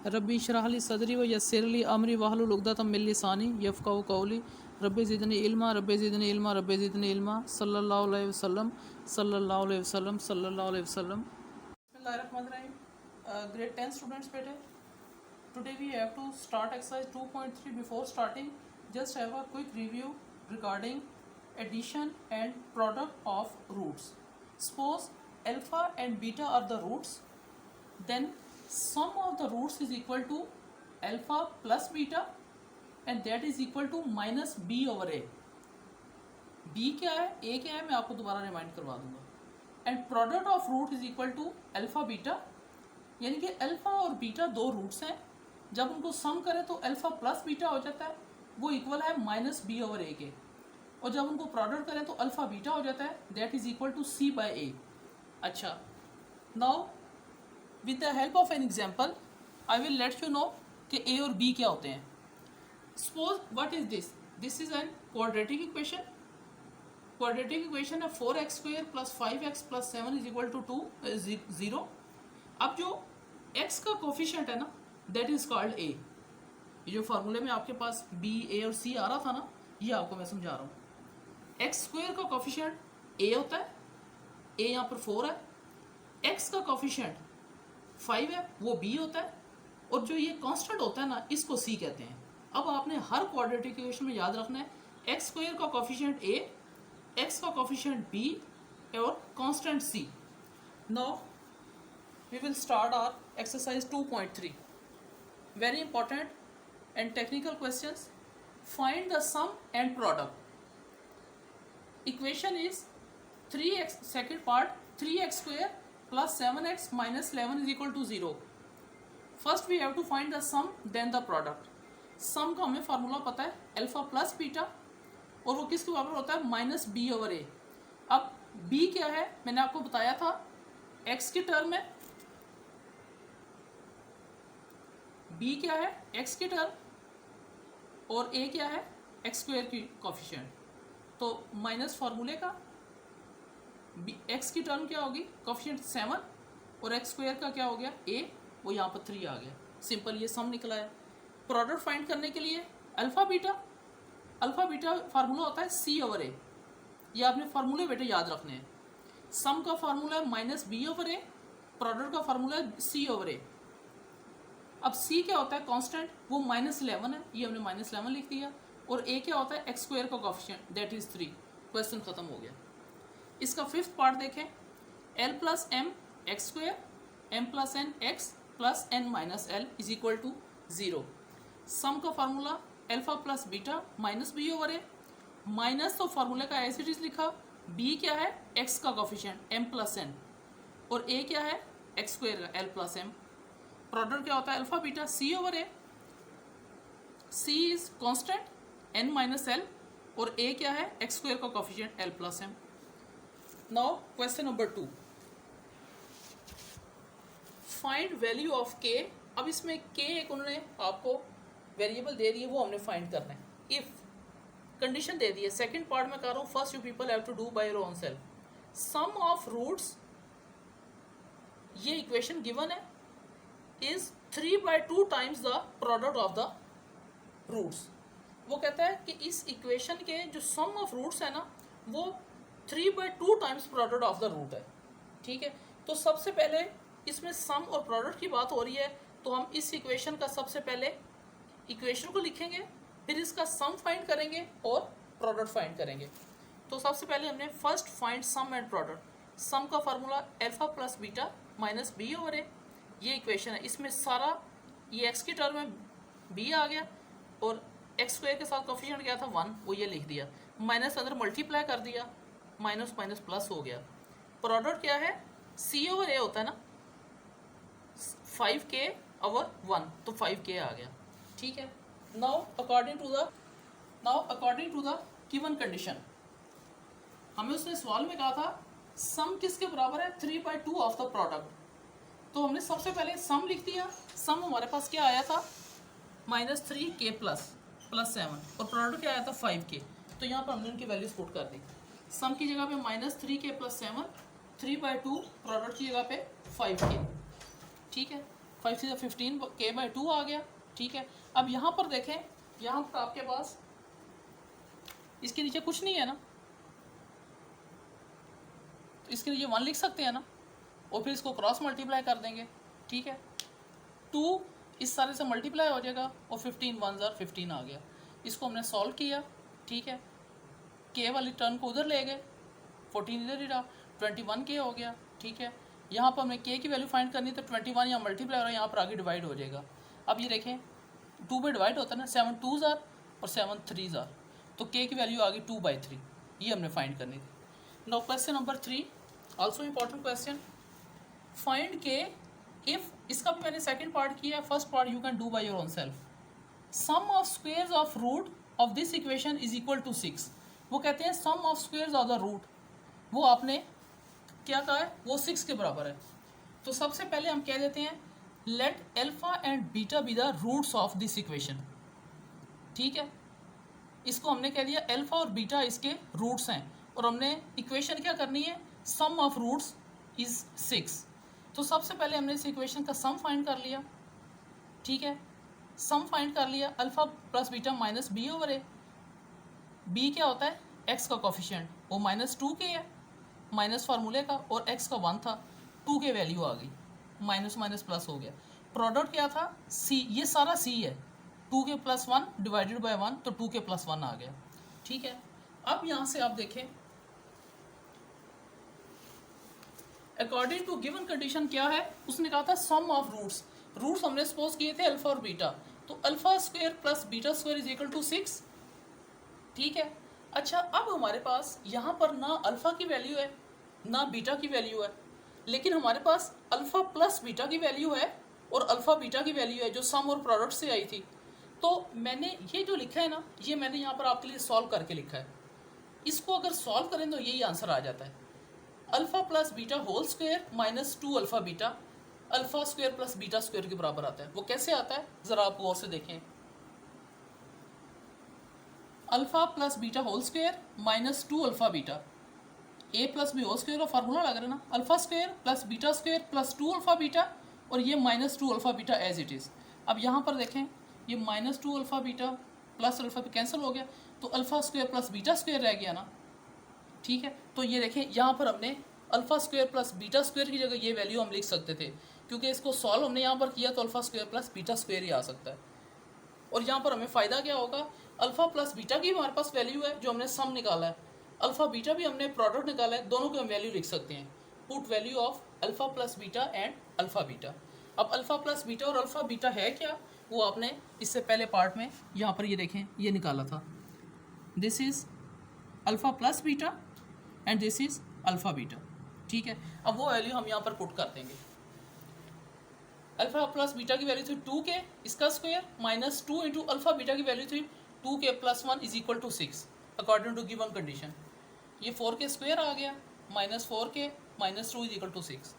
रब्बी इशरह ली सदरी व यस्सिर ली अमरी वहलुल उक़दतम मिन लिसानी यफ़क़हू क़ौली रब्बी ज़िदनी इल्मा रब्बी ज़िदनी इल्मा रब्बी ज़िदनी इल्मा सल्लल्लाहु अलैहि वसल्लम सल्लल्लाहु अलैहि वसल्लम सल्लल्लाहु अलैहि वसल्लम। बिस्मिल्लाहिर्रहमानिर्रहीम। ग्रेड 10 स्टूडेंट्स बेटे, today we have to start exercise 2.3. Before starting, just have a quick review regarding addition and product of roots. Suppose alpha and beta are the roots, then sum of the roots is equal to alpha plus beta and that is equal to minus b over a. b क्या है, a क्या है, मैं आपको दोबारा remind करवा दूंगा। And product of root is equal to alpha beta, यानी कि अल्फा और बीटा दो रूट्स हैं, जब उनको सम करें तो अल्फा प्लस बीटा हो जाता है, वो इक्वल है माइनस बी ओवर ए के, और जब उनको प्रोडक्ट करें तो अल्फा बीटा हो जाता है, that is equal to C by A. अच्छा, now with the help of an example I will let you know कि ए और बी क्या होते हैं। Suppose what is this, this is an quadratic equation. Quadratic equation है 4x² plus 5x plus 7 is equal to 0। अब जो x का coefficient है ना, दैट इज कॉल्ड a। ये जो फार्मूले में आपके पास b, a और c आ रहा था ना, ये आपको मैं समझा रहा हूँ। x² का कोफिशिएंट a होता है, a यहाँ पर 4 है, x का कोफिशिएंट 5 है, वो b होता है, और जो ये कांस्टेंट होता है ना, इसको c कहते हैं। अब आपने हर क्वाड्रेटिक इक्वेशन में याद रखना है x² का कोफिशिएंट a, x का कोफिशिएंट b और constant c। Now we will start our exercise 2.3. Very important and technical questions. Find the sum and product. Equation is 3x, second part 3x² plus 7x minus 11 is equal to 0. First we have to find the sum, then the product. Sum का हमें formula पता है alpha plus beta, और वो किसके बराबर होता है माइनस बी ओवर ए। अब b क्या है, मैंने आपको बताया था x के टर्म में, b क्या है x की टर्म, और a क्या है x² की कोफिशिएंट। तो माइनस फार्मूले का x की टर्म क्या होगी, कोफिशिएंट 7, और x² का क्या हो गया a, वो यहाँ पर 3 आ गया। सिंपल ये सम निकला है। प्रोडक्ट फाइंड करने के लिए अल्फा बीटा फार्मूला होता है c ओवर a। ये आपने फार्मूले बेटे याद रखने हैं। सम का फार्मूला है माइनस बी ओवर ए, प्रोडक्ट का फार्मूला है c ओवर a। अब c क्या होता है कांस्टेंट, वो -11 है, ये हमने -11 लिख दिया, और a क्या होता है x² का कोफिशिएंट, दैट इज 3। क्वेश्चन खत्म हो गया। इसका फिफ्थ पार्ट देखें, l plus m x² m plus n x plus n minus l is equal to 0। Sum का formula alpha plus beta minus B over A, minus तो फार्मूले का as it is लिखा, b क्या है x का coefficient m plus n, और a क्या है x² का l प्लस m। प्रोडक्ट क्या होता है alpha beta c over A, c is constant n minus l, और a क्या है x² का coefficient l plus m। Now question number 2, find value of k। अब इसमें k एक उन्होंने आपको वेरिएबल दे दी है, वो हमने फाइंड करना है। इफ कंडीशन दे दी है, सेकंड पार्ट में कर रहा हूँ, first you people have to do by your own self. Sum of roots, ये इक्वेशन गिवन है, is 3/2 times the product of the roots। वो कहता है कि इस इक्वेशन के जो सम ऑफ रूट्स है ना, वो 3/2 times product of the root है। ठीक है, तो सबसे पहले इसमें सम और प्रोडक्ट की बात हो रही है, तो हम इस इक्वेशन का सबसे पहले इक्वेशन को लिखेंगे, फिर इसका सम फाइंड करेंगे और प्रोडक्ट फाइंड करेंगे। तो सबसे पहले हमने first find sum and product. Sum का formula alpha plus beta minus B over A, ये इक्वेशन है। इसमें सारा ये x की टर्म में b आ गया, और x² के साथ कोफिशिएंट क्या था 1, वो ये लिख दिया, माइनस अंदर मल्टीप्लाई कर दिया, माइनस माइनस प्लस हो गया। प्रोडक्ट क्या है c ओवर a होता है ना, 5k ओवर 1, तो 5k आ गया। ठीक है, now according to the given condition, हमें उसने सवाल में कहा था सम किसके बराबर है 3/2 ऑफ द प्रोडक्ट। तो हमने सबसे पहले सम लिख दिया। सम हमारे पास क्या आया था -3k प्लस 7, और प्रोडक्ट क्या आया था 5k। तो यहाँ पर हमने उनकी वैल्यूज पुट कर दी। सम की जगह पे -3k प्लस 7, 3/2, प्रोडक्ट की जगह पे 5k। ठीक है, 5 से 15 k/2 आ गया, ठीक है। अब यहाँ पर देखें, यहाँ पर आपके पास इसके नीचे कुछ नहीं है ना, तो इसके नीचे 1 लिख सकते हैं ना, और फिर इसको क्रॉस मल्टीप्लाई कर देंगे, ठीक है। 2 इस सारे से मल्टीप्लाई हो जाएगा और 15 1 ज़ार 15 आ गया। इसको हमने सॉल्व किया, ठीक है। के वाली टर्म को उधर ले गए, 14 इधर ही रहा, 21 के हो गया, ठीक है। यहाँ पर हमें के की वैल्यू फाइंड करनी है, तो 21 यहाँ मल्टीप्लाई हो रहा है, यहाँ पर आगे डिवाइड हो जाएगा। अब ये देखें 2 पे डिवाइड होता है ना, 7 2 ज़ार और 7 3 ज़ार, तो के की वैल्यू आ गई 2/3। ये हमने फाइंड करनी थी। Now question number 3 also important question, find k if, इसका भी मैंने सेकंड पार्ट किया है, first part you can do by your own self. Sum of squares of root of this equation is equal to 6। वो कहते हैं sum of squares of the root, वो आपने क्या कहा है, वो 6 के बराबर है। तो सबसे पहले हम कह देते हैं let alpha and beta be the roots of this equation, ठीक है। इसको हमने कह दिया अल्फा और बीटा इसके रूट्स हैं, और हमने इक्वेशन क्या करनी है, सम ऑफ रूट्स इज 6। तो सबसे पहले हमने इस इक्वेशन का सम फाइंड कर लिया, ठीक है। सम फाइंड कर लिया, alpha plus beta minus B over a. B क्या होता है, एक्स का कोफिशिएंट, वो -2 के है, माइनस फार्मूले का, और एक्स का 1 था, 2 के वैल्यू आ गई, माइनस माइनस प्लस हो गया। प्रोडक्ट क्या था, सी, ये सारा सी है, 2 के प्लस 1 डिवाइडेड बाय 1, तो 2 के प्लस 1 आ गया, ठीक है। अब यहाँ से आप देखें अकॉर्डिंग टू गिवन कंडीशन क्या है, उसने कहा था सम ऑफ रूट्स। रूट्स हमने सपोज किए थे अल्फा और बीटा, तो alpha square plus beta square is equal to 6, ठीक है। अच्छा, अब हमारे पास यहाँ पर ना अल्फा की वैल्यू है ना बीटा की वैल्यू है, लेकिन हमारे पास अल्फा प्लस बीटा की वैल्यू है और अल्फा बीटा की वैल्यू है जो सम और प्रोडक्ट से आई थी। तो मैंने ये जो लिखा है ना, ये मैंने यहाँ पर आपके लिए सॉल्व करके लिखा है। इसको अगर सॉल्व करें तो यही आंसर आ जाता है, alpha plus beta whole square minus 2 alpha beta, alpha square plus beta square के बराबर आता है। वो कैसे आता है ज़रा आप गौर से देखें, alpha plus beta whole square minus 2 alpha beta, a plus b whole square का फार्मूला लग रहा है ना, alpha square plus beta square plus 2 alpha beta, और ये -2 alpha beta as it is. अब यहाँ पर देखें, ये -2 अल्फा बीटा प्लस अल्फा भी कैंसिल हो गया, तो alpha square plus beta square रह गया ना, ठीक है। तो ये देखें, यहाँ पर हमने alpha square plus beta square की जगह ये वैल्यू हम लिख सकते थे, क्योंकि इसको सॉल्व हमने यहाँ पर किया तो alpha square plus beta square ही आ सकता है। और यहाँ पर हमें फ़ायदा क्या होगा, अल्फा प्लस बीटा की हमारे पास वैल्यू है जो हमने सम निकाला है, अल्फा बीटा भी हमने प्रोडक्ट निकाला है, दोनों की हम वैल्यू लिख सकते हैं। Put value of alpha plus beta and alpha beta. अब अल्फा प्लस बीटा और अल्फा बीटा है क्या, वो आपने इससे पहले पार्ट में यहाँ पर ये देखें, ये निकाला था, this is alpha plus beta and this is alpha beta, ठीक है। अब वो वैल्यू हम यहाँ पर पुट कर देंगे, अल्फा प्लस बीटा की वैल्यू थी 2k, इसका square minus 2 into alpha beta की वैल्यू थी 2k plus 1 is equal to 6 according to given condition. ये 4k स्क्वायर आ गया, -4k minus 2 is equal to 6।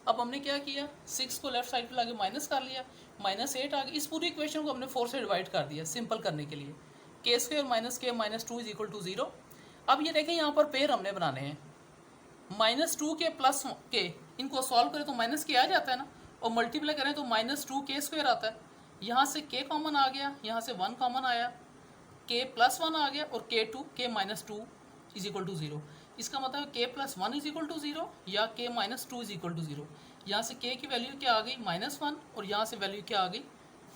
अब हमने क्या किया, 6 को लेफ्ट साइड पर लाके माइनस कर लिया, -8 आ गया। इस पूरी इक्वेशन को हमने 4 से डिवाइड कर दिया सिंपल करने के लिए, k square minus k minus 2 is equal to 0। अब ये देखें, यहाँ पर पेयर हमने बनाने हैं, -2k प्लस k, इनको सॉल्व करें तो माइनस के आ जाता है ना, और मल्टीप्लाई करें तो -2k स्क्वायर आता है। यहाँ से k कॉमन आ गया, यहाँ से 1 कॉमन आया, k प्लस 1 आ गया, और k minus 2 is equal to 0। इसका मतलब k plus 1 is equal to 0 या k minus 2 is equal to 0। यहाँ से k की वैल्यू क्या आ गई, -1, और यहाँ से वैल्यू क्या आ गई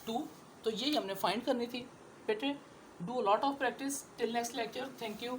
2। तो यही हमने फाइंड करनी थी बेटे। Do a lot of practice till next lecture. Thank you.